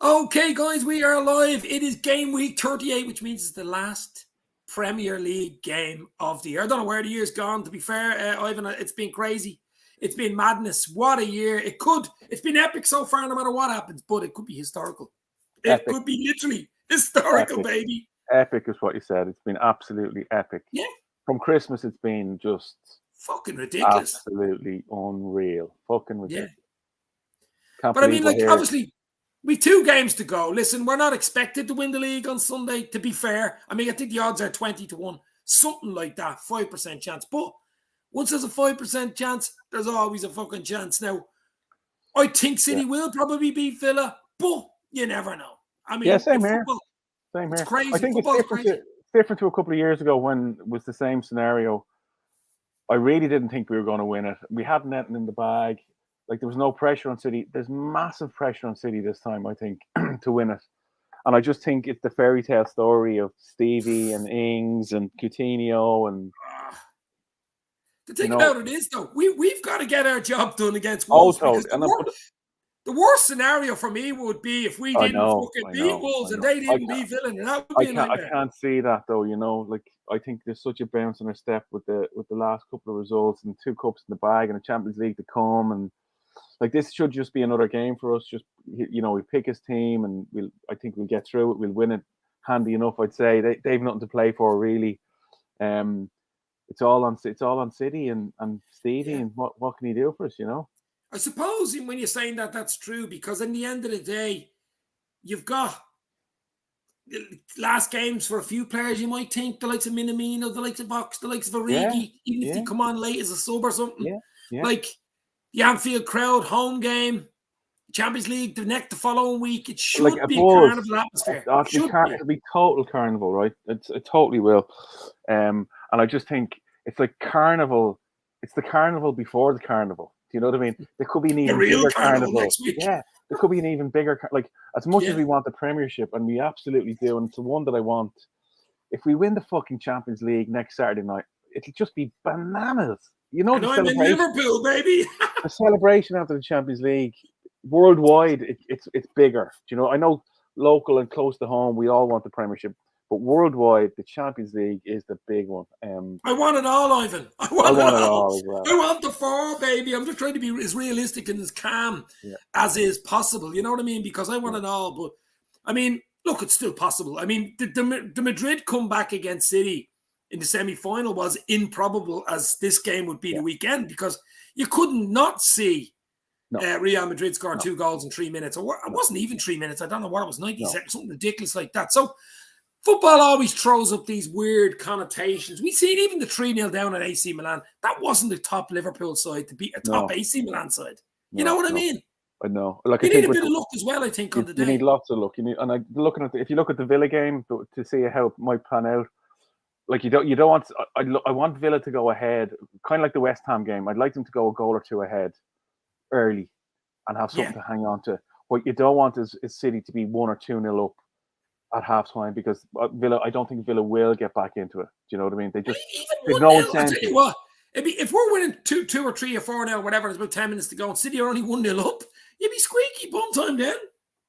Okay, guys, we are live. It is game week 38, which means it's the last Premier League game of the year. I don't know where the year's gone, to be fair, Ivan. It's been crazy. It's been madness. What a year. It's been epic so far, no matter what happens, but it could be historical. It could be literally historical, epic. Baby. Epic is what you said. It's been absolutely epic. Yeah. From Christmas, it's been just fucking ridiculous. Absolutely unreal. Fucking ridiculous. Yeah. But I mean, like, obviously, we've 2 games to go. Listen, we're not expected to win the league on Sunday, to be fair. I mean, I think the odds are 20-1, something like that, 5% chance. But once there's a 5% chance, there's always a fucking chance. Now, I think City will probably beat Villa, but you never know. I mean, same here. It's crazy. I think it's different to a couple of years ago when it was the same scenario. I really didn't think we were going to win it. We had nothing in the bag. Like, there was no pressure on City. There's massive pressure on City this time, I think, to win it. And I just think it's the fairy tale story of Stevie and Ings and Coutinho. And the thing about it is, though, we've got to get our job done against Wolves. Because the worst scenario for me would be if we didn't fucking beat Wolves and they didn't beat Villa. And that would be a nightmare. I can't see that, though. You know, like, I think there's such a bounce on our step with the last couple of results and 2 cups in the bag and a Champions League to come. And like, this should just be another game for us. Just, you know, we pick his team and I think we'll get through it. We'll win it handy enough, I'd say. They've nothing to play for, really. It's all on City and Stevie, and what can he do for us, you know? I suppose when you're saying that, that's true, because in the end of the day, you've got last games for a few players. You might think the likes of Minamino, the likes of Vox, the likes of Origi, even if they come on late as a sub or something. Like the Anfield crowd, home game, Champions League the following week. It should be a carnival atmosphere. It'll be total carnival, right? It totally will. And I just think it's like carnival. It's the carnival before the carnival. Do you know what I mean? There could be an even bigger carnival next week. Yeah, there could be an even bigger, like, as much as we want the Premiership, and we absolutely do, and it's the one that I want. If we win the fucking Champions League next Saturday night, it'll just be bananas. You know, I'm in Liverpool, baby. The celebration after the Champions League, worldwide, it's bigger. Do you know? I know local and close to home, we all want the Premiership. But worldwide, the Champions League is the big one. I want it all, Ivan. I want it all as well. I want the 4, baby. I'm just trying to be as realistic and as calm as is possible. You know what I mean? Because I want it all. But, I mean, look, it's still possible. I mean, the Madrid comeback against City in the semi-final was improbable, as this game would be the weekend, because you couldn't not see Real Madrid score 2 goals in 3 minutes. Or it wasn't even 3 minutes. I don't know what it was, 90 seconds, something ridiculous like that. So, football always throws up these weird connotations. We see it, even the 3-0 down at AC Milan. That wasn't the top Liverpool side to beat a top AC Milan side. You know what I mean? I know. Like, you need a bit of luck as well, I think, on the day. You need lots of luck. If you look at the Villa game to see how it might pan out, like, you don't want. I want Villa to go ahead, kind of like the West Ham game. I'd like them to go a goal or 2 ahead early and have something to hang on to. What you don't want is City to be 1 or 2-0 up at halftime, because I don't think Villa will get back into it. Do you know what I mean? There's no incentive. I'll tell you what, if we're winning 2 or 3 or 4 now, whatever, there's about 10 minutes to go, and City are only 1-0 up, you'd be squeaky bum time then.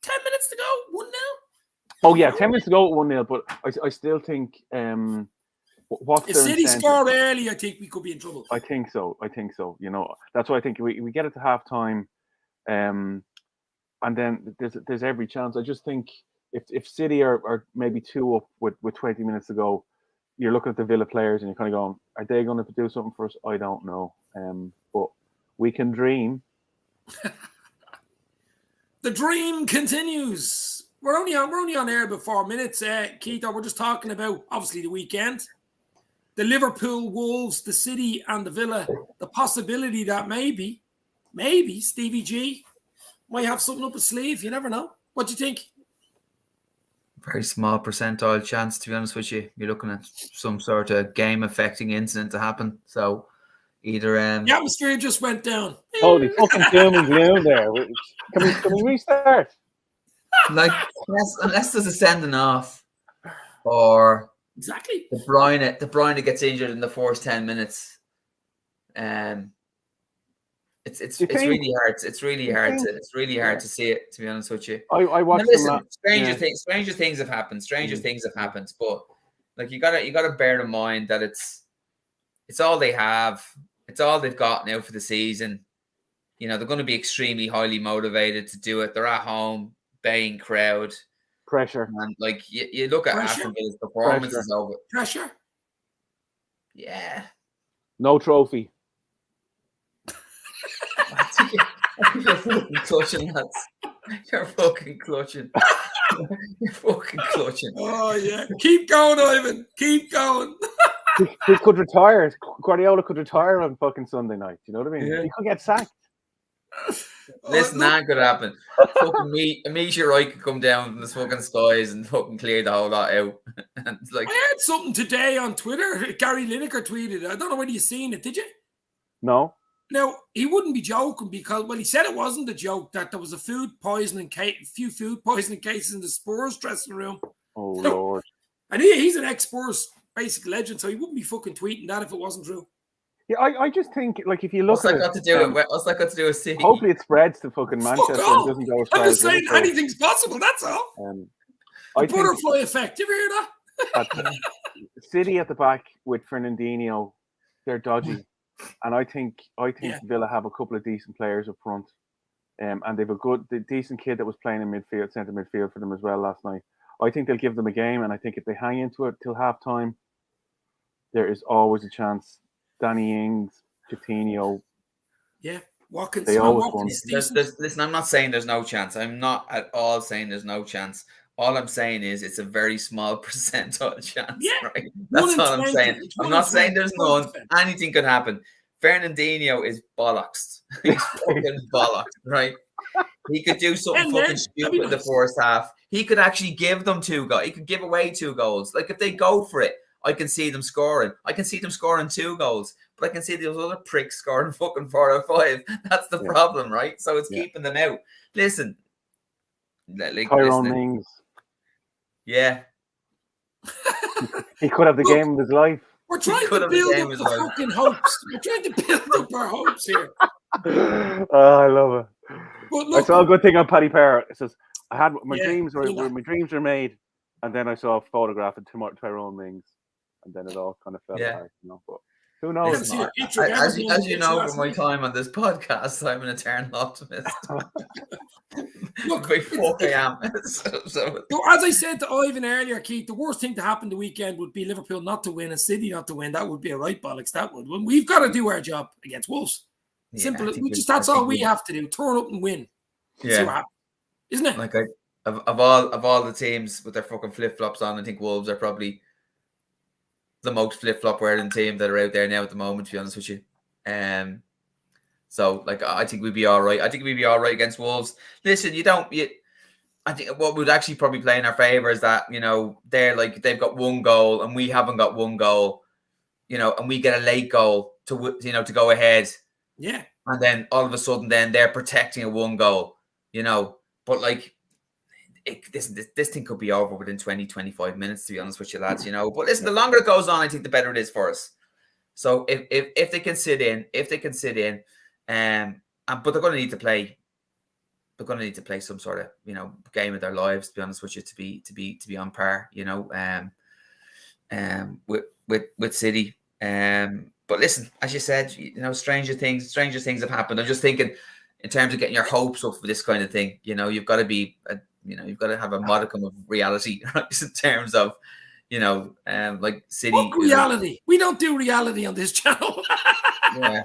10 minutes to go, 1-0. Oh yeah, 10 minutes to go, 1-0. But I still think if City score early, I think we could be in trouble. I think so. You know, that's why I think we get it to halftime, and then there's every chance. I just think if City are maybe 2 up with 20 minutes to go, you're looking at the Villa players and you're kind of going, are they going to do something for us? I don't know. But we can dream. The dream continues. We're only on air about 4 minutes, Keith. We're just talking about, obviously, the weekend. The Liverpool, Wolves, the City and the Villa. The possibility that maybe Stevie G might have something up his sleeve. You never know. What do you think? Very small percentile chance, to be honest with you. You're looking at some sort of game-affecting incident to happen. So either the atmosphere just went down. Holy fucking doom and gloom there. Can we restart? Like, unless there's a sending off, or exactly De Bruyne gets injured in the first 10 minutes. It's You think? really hard. It's really You hard think? to see it. To be honest with you. I Now watched them. listen, stranger things have happened. Stranger things have happened. But like you gotta bear in mind that it's all they have. It's all they've got now for the season. You know, they're going to be extremely highly motivated to do it. They're at home, baying crowd. Pressure. And like you look at Aston Villa's performances over. Pressure. Yeah. No trophy. I think you're fucking clutching, lads. You're fucking clutching. You're fucking clutching. Oh yeah. Keep going, Ivan. Keep going. He could retire. Guardiola could retire on fucking Sunday night. You know what I mean? Yeah. He could get sacked. Listen, that could happen. Fucking a meteorite could come down from the fucking skies and fucking clear the whole lot out. And like, I heard something today on Twitter. Gary Lineker tweeted. I don't know whether you've seen it. Did you? No. Now, he wouldn't be joking because, well, he said it wasn't a joke, that there was a few food poisoning cases in the Spurs dressing room. Oh, Lord. And he's an ex-Spurs basic legend, so he wouldn't be fucking tweeting that if it wasn't true. Yeah, I just think, like, if you look what's that got to do with City? Hopefully it spreads to fucking Manchester and doesn't go as far I'm just as saying Liverpool. anything's possible, that's all. The butterfly effect, you ever hear that? City at the back with Fernandinho, they're dodgy. And I think Villa have a couple of decent players up front. And they've a decent kid that was playing in midfield, centre midfield for them as well last night. I think they'll give them a game, and I think if they hang into it till half time, there is always a chance. Danny Ings, Coutinho. Yeah, Watkins. They always won. Listen, I'm not saying there's no chance. I'm not at all saying there's no chance. All I'm saying is it's a very small percentile chance. Yeah, right? That's all I'm saying. I'm not saying there's none. Anything could happen. Fernandinho is bollocks. He's fucking bollocks, right? He could do something fucking stupid in the first half. He could actually give them 2 goals. He could give away 2 goals. Like if they go for it, I can see them scoring. I can see them scoring 2 goals, but I can see those other pricks scoring fucking 4 or 5. That's the problem, right? So it's keeping them out. Listen, like, Tyrone Mings. Yeah. He could have the game of his life. We're trying to build up the fucking hopes. We're trying to build up our hopes here. Oh, I love it. But look, I saw a good thing on Paddy Power. It says, I had my dreams were made, and then I saw a photograph of Tyrone Mings, and then it all kind of fell apart. You know, but who knows? As you know from my time on this podcast, I'm an eternal optimist. Look, by fuck I am. So as I said to Ivan earlier, Keith, the worst thing to happen the weekend would be Liverpool not to win and City not to win. That would be a right bollocks. That would. We've got to do our job against Wolves. Simple. That's all we have to do. Turn up and win. Yeah. See what happens. Isn't it? Like of all the teams with their fucking flip flops on, I think Wolves are probably the most flip flop wearing team that are out there now at the moment. To be honest with you, so like I think we'd be all right. I think we'd be all right against Wolves. Listen, I think what would actually probably play in our favor is that they've got 1 goal and we haven't got 1 goal, and we get a late goal to go ahead. Yeah, and then all of a sudden, then they're protecting a 1 goal. But like this thing could be over within 20-25 minutes, to be honest with you, lads. But listen, the longer it goes on, I think the better it is for us. So if they can sit in, but they're going to need to play. They're going to need to play some sort of game of their lives, to be honest with you, to be on par. With City. But listen, as you said, stranger things have happened. I'm just thinking, in terms of getting your hopes up for this kind of thing, you've got to be, you've got to have a modicum of reality, right? In terms of, like City. What reality? We don't do reality on this channel. Yeah.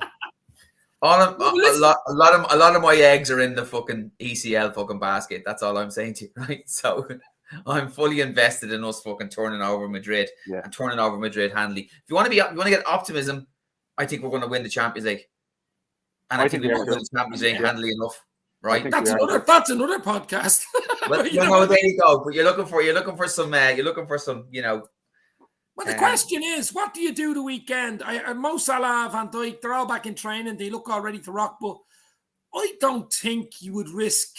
A lot of my eggs are in the fucking ECL fucking basket. That's all I'm saying to you, right? So I'm fully invested in us fucking turning over Madrid and turning over Madrid handily. If you want to get optimism, I think we're going to win the Champions League, and I think we won't win the Champions League handily enough, right? That's another podcast. Well, there you go. But you're looking for some. Well, the question is, what do you do the weekend? Mosalah, Van Dijk, they're all back in training. They look all ready to rock, but I don't think you would risk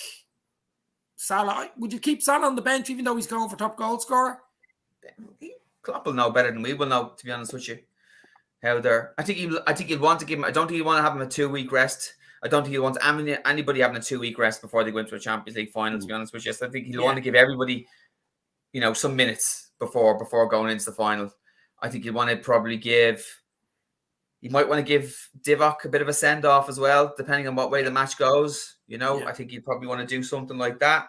Salah. Would you keep Salah on the bench even though he's going for top goal scorer? Klopp will know better than we will know, to be honest with you. I think you'd want to give him. I don't think you want to have him a 2-week rest. I don't think he wants anybody having a 2-week rest before they go into a Champions League final. To be honest with you, so I think he'll want to give everybody, some minutes before going into the final. I think he'll want to probably give. You might want to give Divock a bit of a send off as well, depending on what way the match goes. I think you'd probably want to do something like that.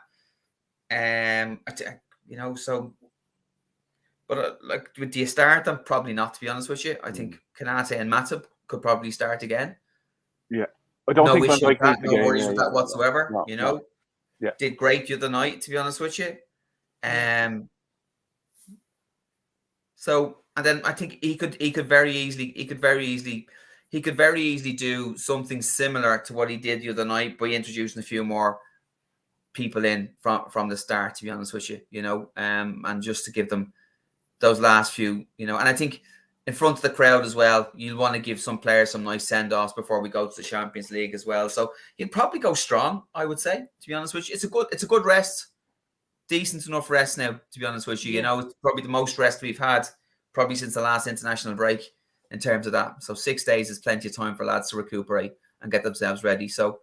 So. But do you start them? Probably not, to be honest with you. I think Kanate and Matip could probably start again. Yeah, I don't think Van Dijk needs no worries with that whatsoever. No. Yeah, did great the other night, to be honest with you. So, and then I think he could very easily do something similar to what he did the other night by introducing a few more people in from the start, to be honest with you, and just to give them those last few, and I think in front of the crowd as well, you'll want to give some players some nice send-offs before we go to the Champions League as well. So he'd probably go strong, I would say, to be honest with you. It's a good rest, decent enough rest now, to be honest with you. It's probably the most rest we've had probably since the last international break in terms of that. So 6 days is plenty of time for lads to recuperate and get themselves ready. So,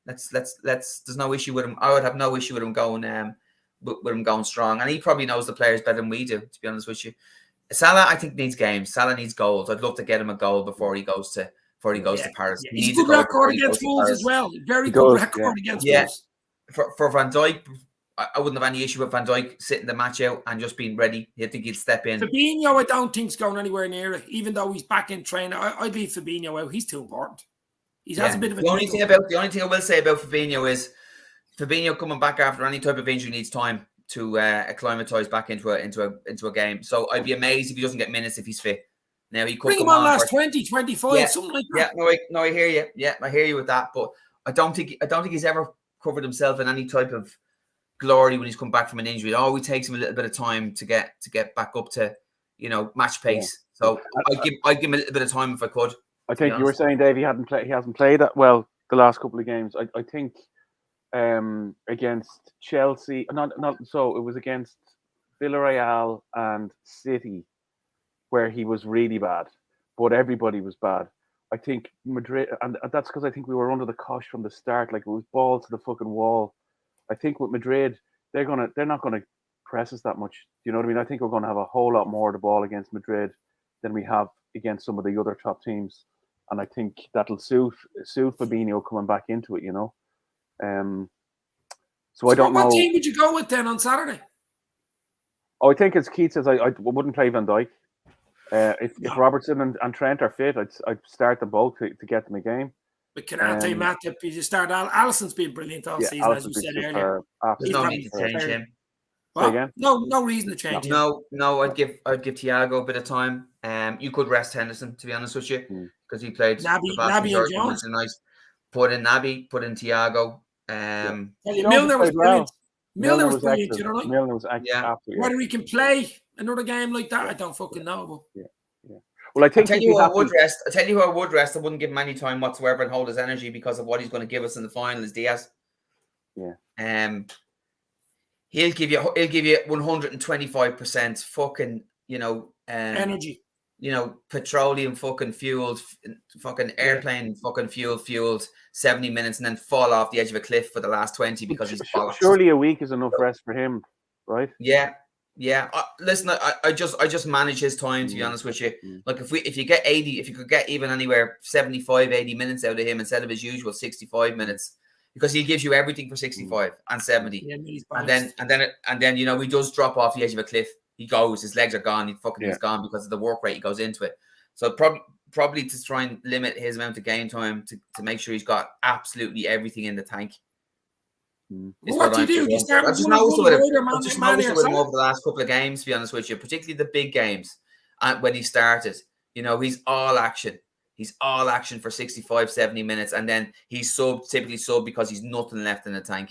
let's there's no issue with him. I would have no issue with him going with him going strong, and he probably knows the players better than we do, to be honest with you. Salah, I think, needs games. Salah needs goals. I'd love to get him a goal before he goes to Paris. Yeah. He's a good record against Wolves as well. Very good record against Wolves. For Van Dijk, I wouldn't have any issue with Van Dijk sitting the match out and just being ready. I think he'd step in. Fabinho, I don't think's going anywhere near it, even though he's back in training. I'd leave Fabinho out. He's too important. He has a bit of a. The only thing I will say about Fabinho is Fabinho coming back after any type of injury needs time to acclimatise back into a game. So I'd be amazed if he doesn't get minutes if he's fit. Now he could bring him on last 20, 25, something like that. Yeah, no, I hear you. Yeah, I hear you with that. But I don't think he's ever covered himself in any type of glory when he's come back from an injury. It always takes him a little bit of time to get back up to match pace. Yeah. So I'd give him a little bit of time if I could. I think you were saying, Dave, he hasn't played that well the last couple of games. I think against Chelsea, not so it was against Villarreal and City where he was really bad, but everybody was bad. I think Madrid, and that's because I think we were under the cosh from the start. Like, it was ball to the fucking wall. I think with Madrid, they're not gonna press us that much. Do you know what I mean? I think we're gonna have a whole lot more of the ball against Madrid than we have against some of the other top teams, and I think that'll suit Fabinho coming back into it. So I don't know. What team would you go with then on Saturday? Oh, I think as Keith says, I wouldn't play Van Dijk. If Robertson and Trent are fit, I'd start them both to get them a game. But Kanate, Matip, you just start. Alisson's been brilliant all season, as you said earlier. There's no need to change him. Again? No reason to change him. No. I'd give Thiago a bit of time. You could rest Henderson, to be honest with you, because he played Naby and Jones. Nice. Put in Naby, put in Thiago. Milner was brilliant. Milner was brilliant. You know, right? Milner was absolutely. Whether he can play another game like that, I don't fucking know. But well, I think I tell you who I would rest. I wouldn't give him any time whatsoever and hold his energy because of what he's going to give us in the final is Diaz. Yeah. He'll give you 125% fucking energy. Petroleum fucking fueled, fucking airplane fucking fueled 70 minutes and then fall off the edge of a cliff for the last 20 because he's bollocks. Surely a week is enough rest for him, right? Yeah. Listen, I just manage his time, to be honest with you. Like if you could get even anywhere 75, 80 minutes out of him instead of his usual 65 minutes, because he gives you everything for 65 and 70, and then he does drop off the edge of a cliff. He goes, his legs are gone. He's gone because of the work rate he goes into it. So probably to try and limit his amount of game time to make sure he's got absolutely everything in the tank. What do you do? You start with I've just noticed with him over the last couple of games, to be honest with you, particularly the big games. And when he started, he's all action. He's all action for 65, 70 minutes. And then he's typically sub because he's nothing left in the tank.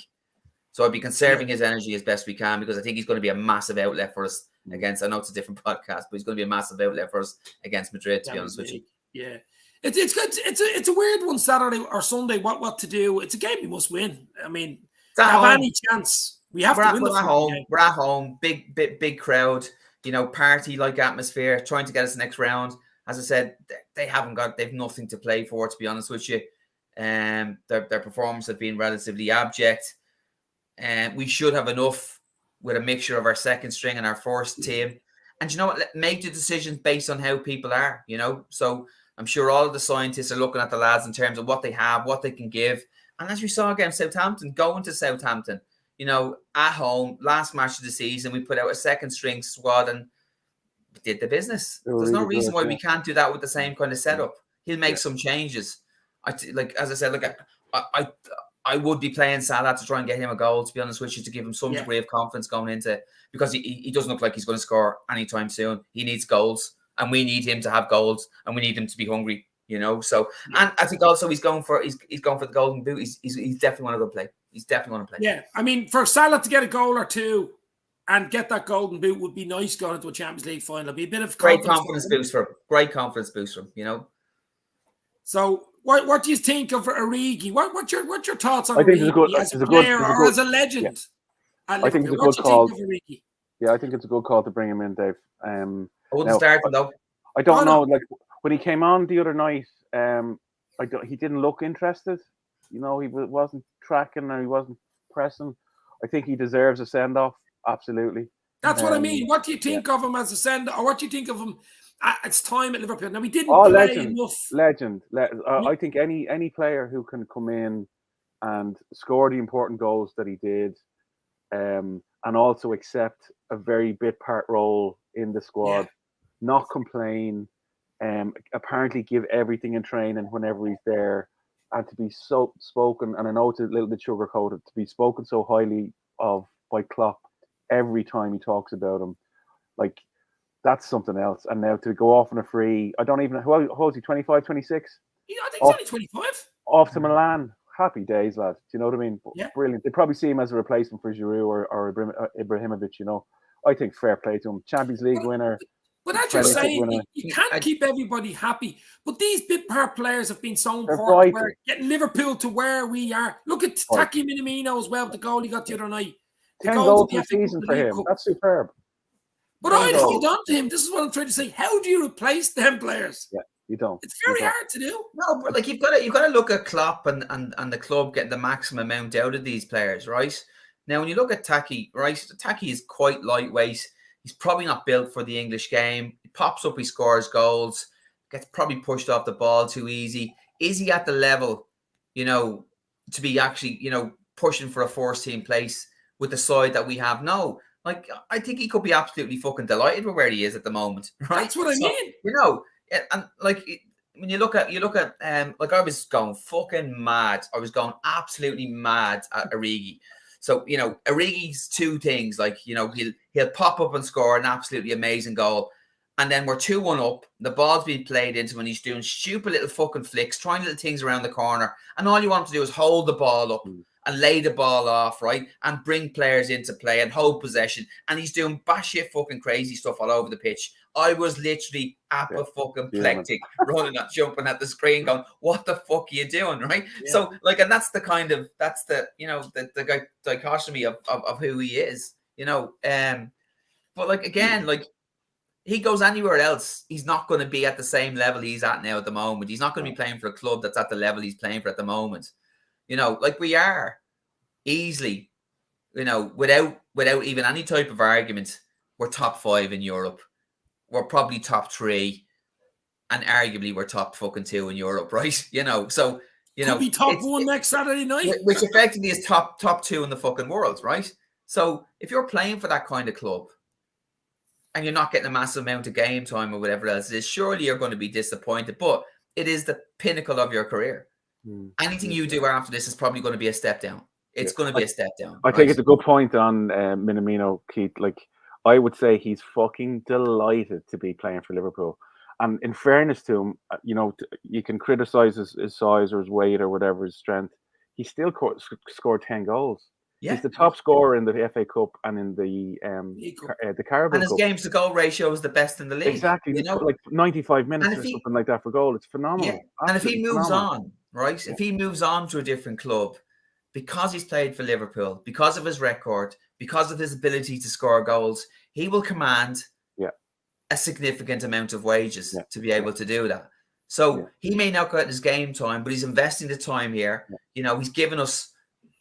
So I'd be conserving his energy as best we can, because I think he's going to be a massive outlet for us against. I know it's a different podcast, but he's going to be a massive outlet for us against Madrid. To be honest with you, yeah, it's good. It's a weird one, Saturday or Sunday. What to do? It's a game we must win. I mean, to have any chance, we have to win. We're at home. We're at home. Big crowd. Party like atmosphere. Trying to get us the next round. As I said, they've nothing to play for. To be honest with you. Their performance have been relatively abject. And we should have enough with a mixture of our second string and our first team. And you know what? Make the decisions based on how people are, you know? So I'm sure all of the scientists are looking at the lads in terms of what they have, what they can give. And as we saw against Southampton, going to Southampton, you know, at home, last match of the season, we put out a second string squad and did the business. There's no reason why we can't do that with the same kind of setup. He'll make some changes. As I said, look, I would be playing Salah to try and get him a goal, to be honest with you, to give him some degree of confidence going into, because he doesn't look like he's going to score anytime soon. He needs goals, and we need him to have goals, and we need him to be hungry, you know. So, and I think also he's going for the golden boot. He's definitely want to go play. He's definitely want to play. Yeah, I mean, for Salah to get a goal or two and get that golden boot would be nice going into a Champions League final. It'd be a bit of great confidence boost for him. Great confidence boost for him, you know. So, what do you think of Origi? What's your thoughts on Origi as a player or as a legend? Yeah. I think it's a good call. Yeah, I think it's a good call to bring him in, Dave. I wouldn't start him though. I don't know. Like when he came on the other night, he didn't look interested. You know, he wasn't tracking or he wasn't pressing. I think he deserves a send off. Absolutely. That's what I mean. What do you think of him as a send off, or what do you think of him? It's time at Liverpool. Now, we didn't play enough. Legend. I think any player who can come in and score the important goals that he did, and also accept a very bit part role in the squad, not complain, apparently give everything in training whenever he's there, and to be so spoken, and I know it's a little bit sugar-coated, to be spoken so highly of by Klopp every time he talks about him. Like, that's something else. And now to go off on a free, I don't even know, how old is he, 25, 26? Yeah, I think he's only 25. Off to Milan. Happy days, lad. Do you know what I mean? Yeah. Brilliant. They probably see him as a replacement for Giroud or Ibrahimovic, you know. I think fair play to him. Champions League winner. But as you're saying, you can't keep everybody happy. But these bit part players have been so important. We're getting Liverpool to where we are. Look at Taki Minamino as well, the goal he got the other night. 10 goals in the season for him. That's superb. But I'd hold on to him. This is what I'm trying to say. How do you replace them players? Yeah, you don't. It's very hard to do. No, but like you've got to look at Klopp and the club getting the maximum amount out of these players, right? Now, when you look at Taki, right? Taki is quite lightweight. He's probably not built for the English game. He pops up, he scores goals, gets probably pushed off the ball too easy. Is he at the level, you know, to be actually, you know, pushing for a first team place with the side that we have? No. Like, I think he could be absolutely fucking delighted with where he is at the moment, right? That's what I mean. You know, and like when you look at, like I was going fucking mad. I was going absolutely mad at Origi. So, you know, Origi's two things, like, you know, he'll pop up and score an absolutely amazing goal. And then we're 2-1 up. The ball's being played into him and he's doing stupid little fucking flicks, trying little things around the corner. And all you want to do is hold the ball up and lay the ball off, right? And bring players into play and hold possession. And he's doing batshit fucking crazy stuff all over the pitch. I was literally apoplectic, running and jumping at the screen going, what the fuck are you doing, right? Yeah. So, like, and that's the you know, the dichotomy of who he is, you know. But, like, again, like, he goes anywhere else, he's not going to be at the same level he's at now at the moment. He's not going to be playing for a club that's at the level he's playing for at the moment. You know, like we are easily, you know, without even any type of argument, we're top 5 in Europe. We're probably top 3, and arguably we're top fucking 2 in Europe, right? You know, so, you know, could be top 1 next Saturday night, which effectively is top 2 in the fucking world, right? So if you're playing for that kind of club and you're not getting a massive amount of game time or whatever else it is, surely you're going to be disappointed. But it is the pinnacle of your career. Anything you do after this is probably going to be a step down. It's going to be a step down. I think it's a good point on Minamino, Keith. Like, I would say he's fucking delighted to be playing for Liverpool. And in fairness to him, you know, you can criticize his size or his weight or whatever, his strength. He still scored 10 goals. Yeah. He's the top scorer in the FA Cup and in the Carabao Cup. And his games to goal ratio is the best in the league. Exactly. You know? Like 95 minutes or something like that for goal. It's phenomenal. Yeah. And if he moves on, right? If he moves on to a different club, because he's played for Liverpool, because of his record, because of his ability to score goals, he will command a significant amount of wages to be able to do that. So he may not get his game time, but he's investing the time here. He's given us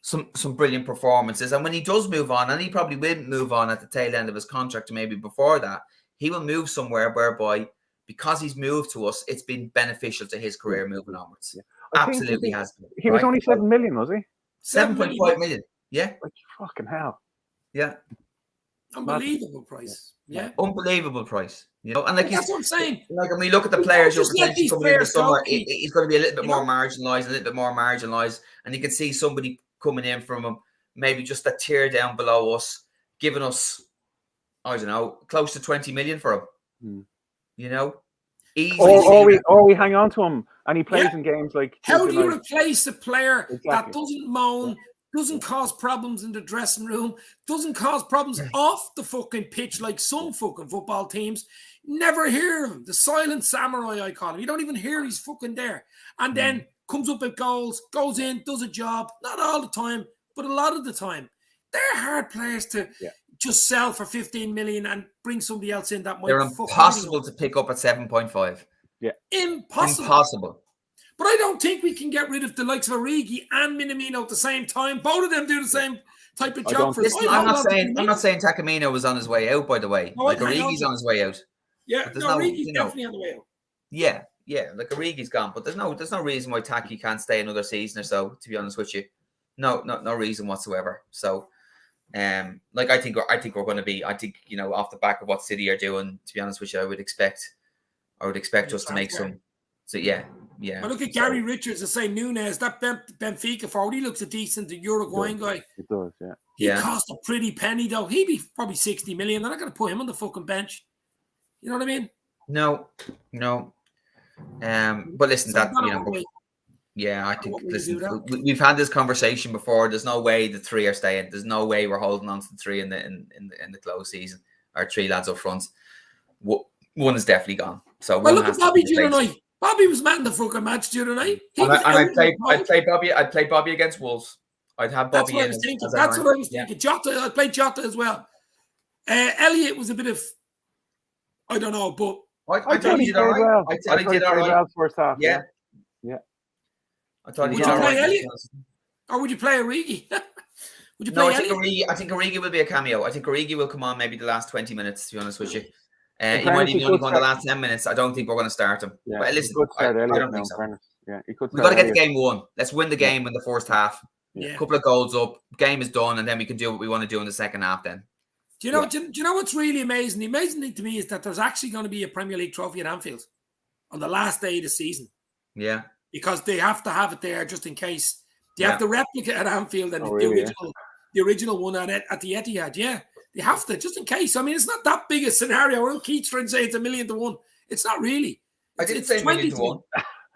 some brilliant performances. And when he does move on, and he probably will move on at the tail end of his contract, or maybe before that, he will move somewhere whereby, because he's moved to us, it's been beneficial to his career moving onwards. Absolutely has been. He was only 7 million, was he? 7.5 million. Yeah. Like, fucking hell. Yeah. Unbelievable price. Yeah. Unbelievable price. And like that's what I'm saying. Like when we look at the players who are potentially coming in the summer, he's going to be a little bit more marginalised, and you can see somebody coming in from him, maybe just a tier down below us, giving us, I don't know, close to 20 million for him. Easily. Or we hang on to him and he plays in games like. How do you replace a player that doesn't moan, doesn't cause problems in the dressing room, doesn't cause problems off the fucking pitch like some fucking football teams? Never hear of him. The silent samurai, I call him. You don't even hear he's fucking there. And then comes up with goals, goes in, does a job. Not all the time, but a lot of the time. They're hard players to just sell for 15 million and bring somebody else in that might. They're impossible to pick up at 7.5. Yeah. Impossible. But I don't think we can get rid of the likes of Origi and Minamino at the same time. Both of them do the same type of job for us. I'm not saying Takamino was on his way out, by the way. Origi's on his way out. Yeah, Origi's definitely on the way out. Yeah, like Origi's gone, but there's no reason why Taki can't stay another season or so, to be honest with you. No reason whatsoever. So I think we're going to be, off the back of what City are doing, to be honest with you, I would expect us to make some. So yeah. I look at Gary Richards and say Nunes, that Benfica forward, he looks a decent Uruguayan guy. It does, yeah. He cost a pretty penny though. He'd be probably 60 million. They're not going to put him on the fucking bench. You know what I mean? No. But listen, I think we've had this conversation before. There's no way the three are staying. There's no way we're holding on to the three in the close season. Our three lads up front. One is definitely gone. So look at Bobby the other night. Bobby was man the fucking match the other night. I'd play Bobby against Wolves. I'd have Bobby in. That's what I was thinking. Jota, I'd play Jota as well. Elliot was a bit of, I don't know, but I thought he did all right. I thought he did all right. First half. Yeah. I thought he did all right. Would you play Elliot? Or would you play Origi? Would you play Elliot? I think Origi will be a cameo. I think Origi will come on maybe the last 20 minutes, to be honest with you. He might even only go in the last 10 minutes. I don't think we're going to start him. Yeah, but listen, I don't think so. We've got to get the game won. Let's win the game in the first half. A couple of goals up, game is done, and then we can do what we want to do in the second half then. Do you know what's really amazing? The amazing thing to me is that there's actually going to be a Premier League trophy at Anfield on the last day of the season. Yeah. Because they have to have it there just in case. They have the replica at Anfield and the original one at the Etihad. Yeah. They have to, just in case. I mean, it's not that big a scenario. I know Keith's trying to say it's 1,000,000 to 1. It's not really. I didn't say 1,000,000 to 1.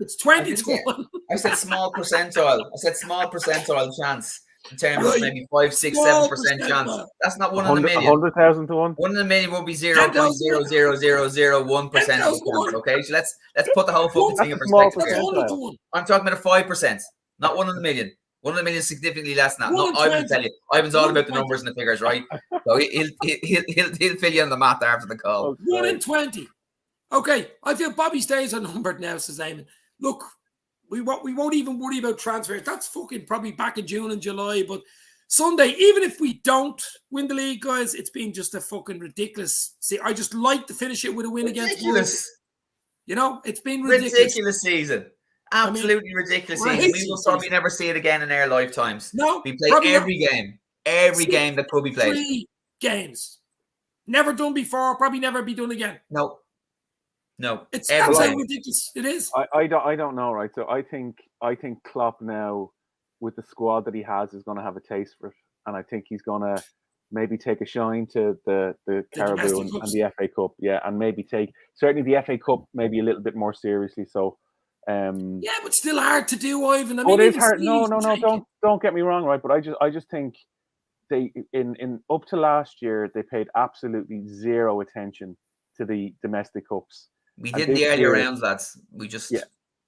It's 20 to 1. I said small percentile. I said small percentile chance. In terms of maybe 5, 6, 7% chance. That's not 1 in a million. 100,000 to 1. 1 in a million will be 0.00001% chance. Okay, so let's put the whole fucking thing in perspective here. I'm talking about a 5%, not 1 in a million. 1 in a million is significantly less than that. No, I will tell you. Ivan's all about the numbers and the figures, right? So he'll fill you on the math after the call. 1 in 20. Okay, I feel Bobby's days are numbered now, says Eamon. Look, we won't even worry about transfers. That's fucking probably back in June and July. But Sunday, even if we don't win the league, guys, it's been just a fucking ridiculous. See, I just like to finish it with a win against Wolves. It's been ridiculous season. Absolutely ridiculous season. We will probably never see it again in our lifetimes. No, we play every game game that could be played. 3 games, never done before. Probably never be done again. No. It's absolutely ridiculous. It is. I don't know, right? So I think Klopp now, with the squad that he has, is going to have a taste for it, and I think he's going to maybe take a shine to the Carabao and the FA Cup, and maybe take certainly the FA Cup maybe a little bit more seriously. So. But still hard to do, Ivan. I mean, it is hard. No. Don't get me wrong, right? But I just think they in up to last year they paid absolutely zero attention to the domestic cups. We did the earlier rounds, lads. We just, so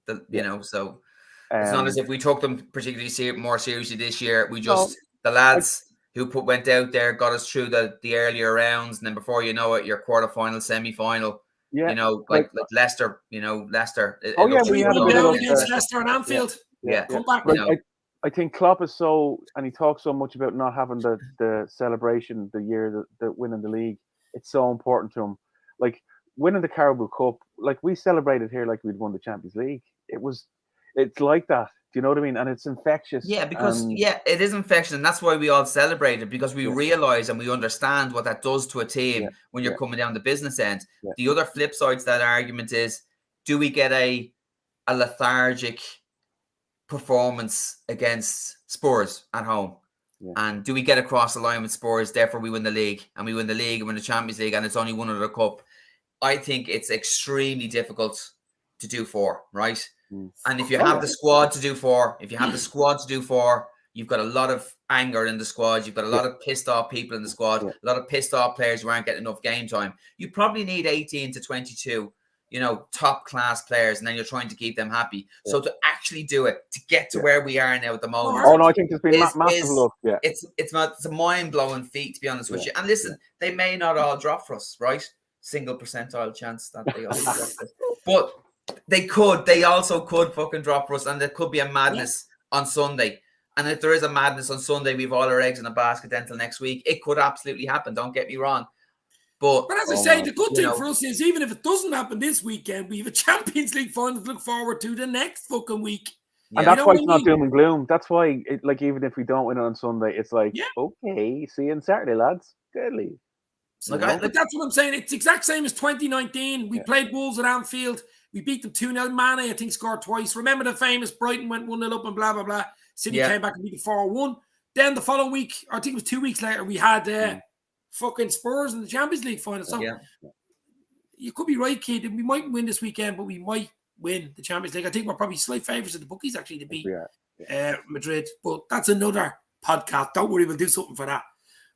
it's not as if we took them particularly more seriously this year. We just the lads who went out there got us through the earlier rounds, and then before you know it, your quarterfinal, semi-final. You know, like Leicester. You know, Leicester. Oh yeah, we had a bit of against Leicester and Anfield. Yeah. Come back. But I think Klopp is and he talks so much about not having the celebration the year that winning the league. It's so important to him. Like winning the Carabao Cup, like we celebrated here like we'd won the Champions League. It's like that. Do you know what I mean? And it's infectious. Yeah, because it is infectious, and that's why we all celebrate it, because we realize and we understand what that does to a team when you're coming down the business end. Yeah. The other flip side to that argument is, do we get a lethargic performance against Spurs at home? Yeah. And do we get across the line with Spurs, therefore we win the league, and we win the league and win the Champions League, and it's only one other cup? I think it's extremely difficult to do 4, right? And if you have the squad to do 4, you've got a lot of anger in the squad. You've got a lot of pissed off people in the squad, a lot of pissed off players who aren't getting enough game time. You probably need 18 to 22, you know, top class players, and then you're trying to keep them happy. Yeah. So to actually do it, to get to where we are now at the moment. Oh no, I think there's been massive love. Yeah, it's a mind blowing feat, to be honest with you. And listen, they may not all drop for us, right? Single percentile chance that they all drop for us, but they also could fucking drop for us, and there could be a madness on Sunday. And if there is a madness on Sunday, we've all our eggs in a basket until next week. It could absolutely happen. Don't get me wrong. But as I say, the good thing for us is, even if it doesn't happen this weekend, we have a Champions League final to look forward to the next fucking week. And that's why it's not doom and gloom. That's why, even if we don't win it on Sunday, it's like, okay, see you on Saturday, lads. Goodly. Like that's what I'm saying. It's the exact same as 2019. We played Wolves at Anfield. We beat them 2-0. Mane, I think, scored twice. Remember the famous Brighton went 1-0 up and blah, blah, blah. City came back and beat them 4-1. Then the following week, I think it was 2 weeks later, we had fucking Spurs in the Champions League final. So you could be right, Keith. We might win this weekend, but we might win the Champions League. I think we're probably slight favourites of the bookies, actually, to beat Madrid. But that's another podcast. Don't worry, we'll do something for that.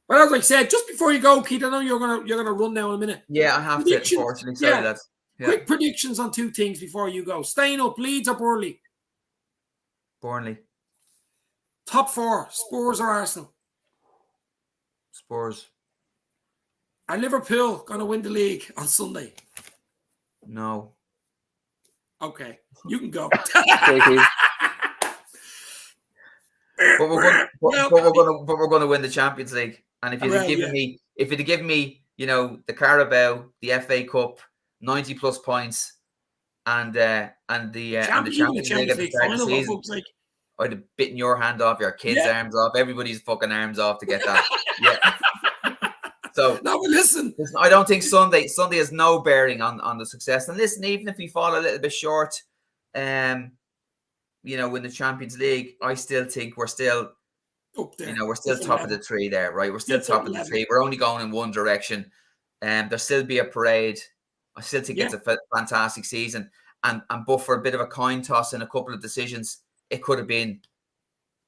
But as I said, just before you go, Keith, I know you're gonna run now in a minute. Yeah, I have to, unfortunately. Sorry, lads. Yeah. Quick predictions on 2 things before you go. Staying up, Leeds or Burnley? Burnley. Top 4, Spurs or Arsenal? Spurs. Are Liverpool going to win the league on Sunday? No. Okay, you can go. But we're going to win the Champions League. And if you'd have given me, you know, the Carabao, the FA Cup, 90 plus points, and the Champions League at the start of the season, I'd have bitten your hand off, your kids' arms off, everybody's fucking arms off to get that. So no, but listen, I don't think Sunday has no bearing on the success. And listen, even if we fall a little bit short, you know, in the Champions League, I still think we're still up there. You know, we're still top of the tree there, right? We're still top of the tree. We're only going in one direction. There'll still be a parade. I still think it's a fantastic season. And but for a bit of a coin toss and a couple of decisions, it could have been,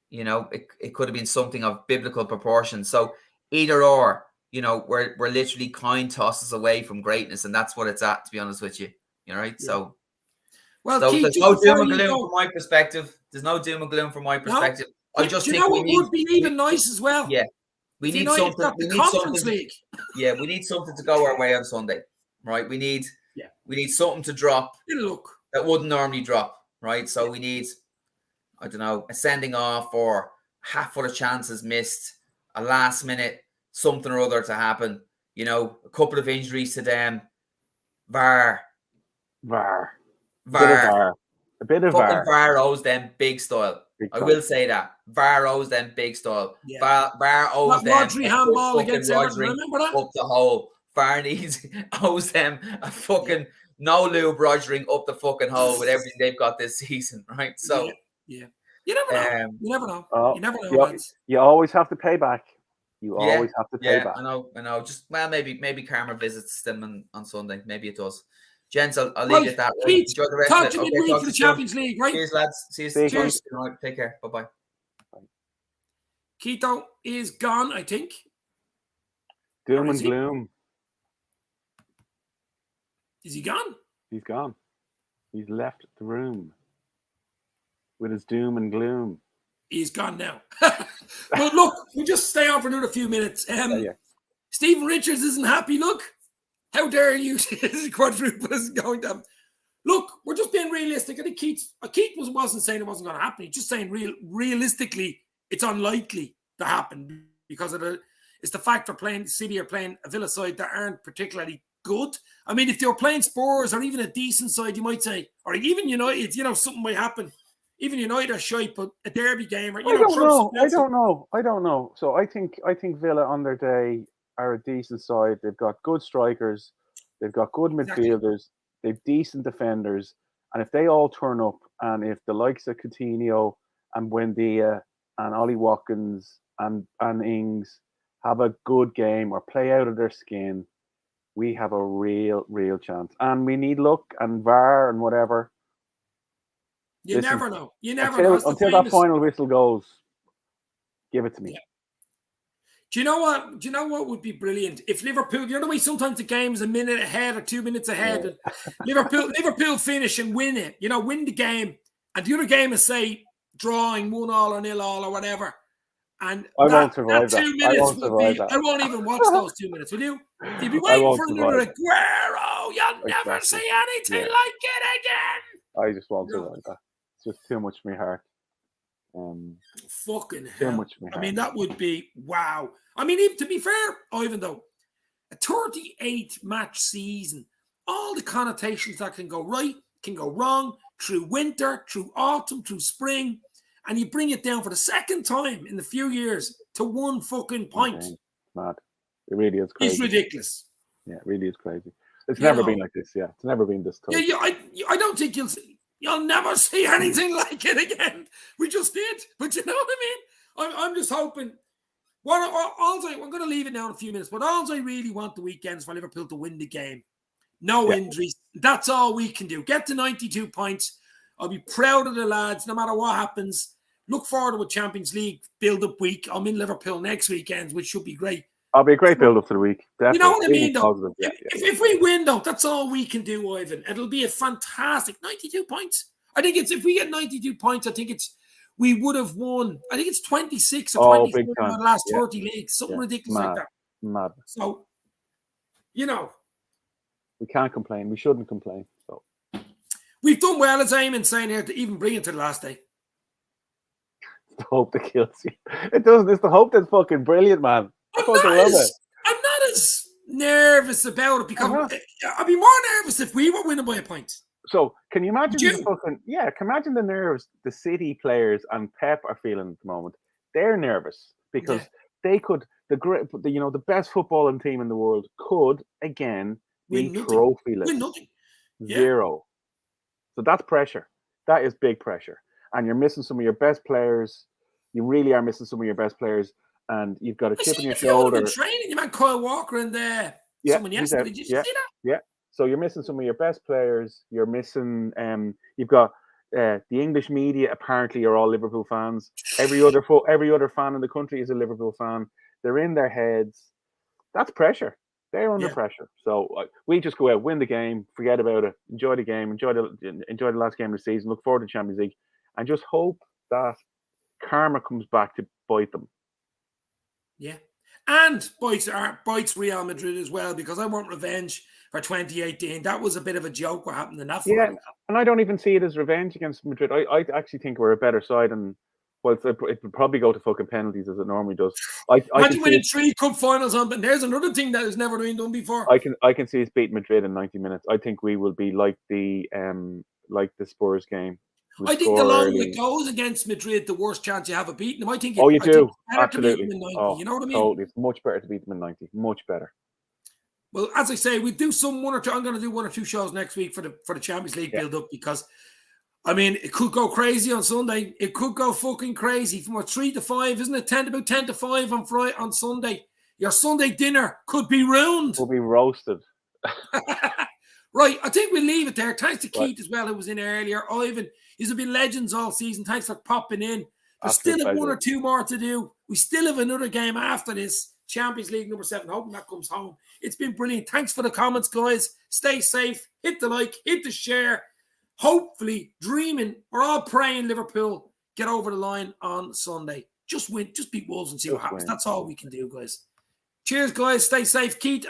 you know, it could have been something of biblical proportions. So either or, you know, we're literally coin tosses away from greatness, and that's what it's at, to be honest with you. You know, right? So. Well, so there's no doom and gloom from my perspective. There's no doom and gloom from my perspective. No. I just think it would be even nice as well. Yeah, we need something. We need something. Yeah, we need something to go our way on Sunday, right? We need something to drop that wouldn't normally drop, right? So we need, I don't know, a sending off or half full of chances missed, a last minute something or other to happen. You know, a couple of injuries to them. VAR. A bit of VAR. VAR owes them big style. I will say that. VAR owes them big style. Yeah. VAR owes them Rodri handball against Everton. Remember that? Up the hole. VAR owes them a fucking no lube Rodgering up the fucking hole with everything they've got this season, right? So you never know. You never know. You never know. You always have to pay back. You always have to pay back. I know. Just maybe karma visits them on Sunday. Maybe it does. Gents, I'll leave it that way. Enjoy the rest of it. Talk to me for the Champions League, right? Cheers, lads. See you soon. Cheers. Take care. Bye-bye. Keto is gone, I think. Doom and gloom. Is he gone? He's gone. He's left the room with his doom and gloom. He's gone now. But look, we'll just stay on for another few minutes. Stephen Richards isn't happy, look. How dare you? Quadruple isn't going to. Look, we're just being realistic. I think Keith wasn't saying it wasn't going to happen. He's just saying realistically, it's unlikely to happen because it's the fact they're playing City or playing a Villa side that aren't particularly good. I mean, if they were playing Spurs or even a decent side, you might say, or even United, something might happen. Even United are shite, but a derby game, or I don't know. So I think Villa on their day are a decent side. They've got good strikers, they've got good midfielders, they've decent defenders, and if they all turn up, and if the likes of Coutinho and Buendia and Ollie Watkins and Ings have a good game or play out of their skin, we have a real chance. And we need luck and VAR and whatever. You never know. You never know. Until that final whistle goes, give it to me. Yeah. Do you know what? Do you know what would be brilliant? If Liverpool, you know the way sometimes the game's a minute ahead or 2 minutes ahead, yeah. and Liverpool finish and win it, win the game, and the other game is, say, drawing 1-1 or 0-0 or whatever. And I won't survive that. 2 minutes I won't even watch those 2 minutes, will you? You'll be waiting for another Aguero. You'll never see anything like it again. I just won't survive that. It's just too much for my heart. Fucking too hell. Much for my heart. I mean, that would be wow. I mean, even to be fair, even though a 38 match season, all the connotations that can go right, can go wrong, through winter, through autumn, through spring, and you bring it down for the second time in a few years to one fucking point. Okay. Mad. It really is crazy. It's ridiculous. Yeah, it really is crazy. It's never been like this. Yeah, it's never been this tough. Yeah, I don't think you'll never see anything like it again. We just did, but you know what I mean. I'm just hoping. I'm going to leave it now in a few minutes, but all I really want the weekend is for Liverpool to win the game. No injuries. That's all we can do. Get to 92 points. I'll be proud of the lads, no matter what happens. Look forward to a Champions League build-up week. I'm in Liverpool next weekend, which should be great. I'll be a great build-up for the week. Definitely. You know what I mean, though? Yeah, if we win, though, that's all we can do, Ivan. It'll be a fantastic 92 points. I think if we get 92 points, I think we would have won. I think it's 26 or 24 in the last 30 leagues. Something ridiculous like that. Mad. So, we can't complain. We shouldn't complain. So we've done well, as Eamon's saying here, to even bring it to the last day. It's the hope that kills you. It doesn't. It's the hope that's fucking brilliant, man. I'm not as nervous about it because I'd be more nervous if we were winning by a point. So can you imagine imagine the nerves the City players and Pep are feeling at the moment? They're nervous because they could the best footballing team in the world could again be trophyless. Win nothing. Zero. So that's pressure. That is big pressure. And you're missing some of your best players. You really are missing some of your best players. And you've got a chip on your shoulder. Training, you man, Kyle Walker in there. Someone yesterday. Did you see that? Yeah. So you're missing some of your best players. You're missing. You've got the English media. Apparently, are all Liverpool fans. Every other fan in the country is a Liverpool fan. They're in their heads. That's pressure. They're under pressure. So we just go out, win the game, forget about it, enjoy the game, enjoy the last game of the season, look forward to Champions League, and just hope that karma comes back to bite them. Yeah. And bites Real Madrid as well, because I want revenge for 2018. That was a bit of a joke what happened in that. Yeah, and I don't even see it as revenge against Madrid. I actually think we're a better side, and it would probably go to fucking penalties as it normally does. Imagine winning 3 cup finals on, but there's another thing that has never been done before. I can see us beat Madrid in 90 minutes. I think we will be like the Spurs game. I think the longer it goes against Madrid, the worse chance you have of beating them. I think you do. Absolutely. To beat them in 90, you know what I mean? Totally. It's much better to beat them in 90. Much better. Well, as I say, we do one or two. I'm going to do 1 or 2 shows next week for the Champions League build-up, because, I mean, it could go crazy on Sunday. It could go fucking crazy from 3 to 5, isn't it? About 10 to 5 on Sunday. Your Sunday dinner could be ruined. Will be roasted. Right, I think we'll leave it there. Thanks to Keith as well, who was in earlier. Ivan, these have been legends all season. Thanks for popping in. We still have 1 or 2 more to do. We still have another game after this. Champions League number 7. Hoping that comes home. It's been brilliant. Thanks for the comments, guys. Stay safe. Hit the like. Hit the share. Hopefully, we're all praying Liverpool get over the line on Sunday. Just win. Just beat Wolves and see what happens. That's all we can do, guys. Cheers, guys. Stay safe. Keith.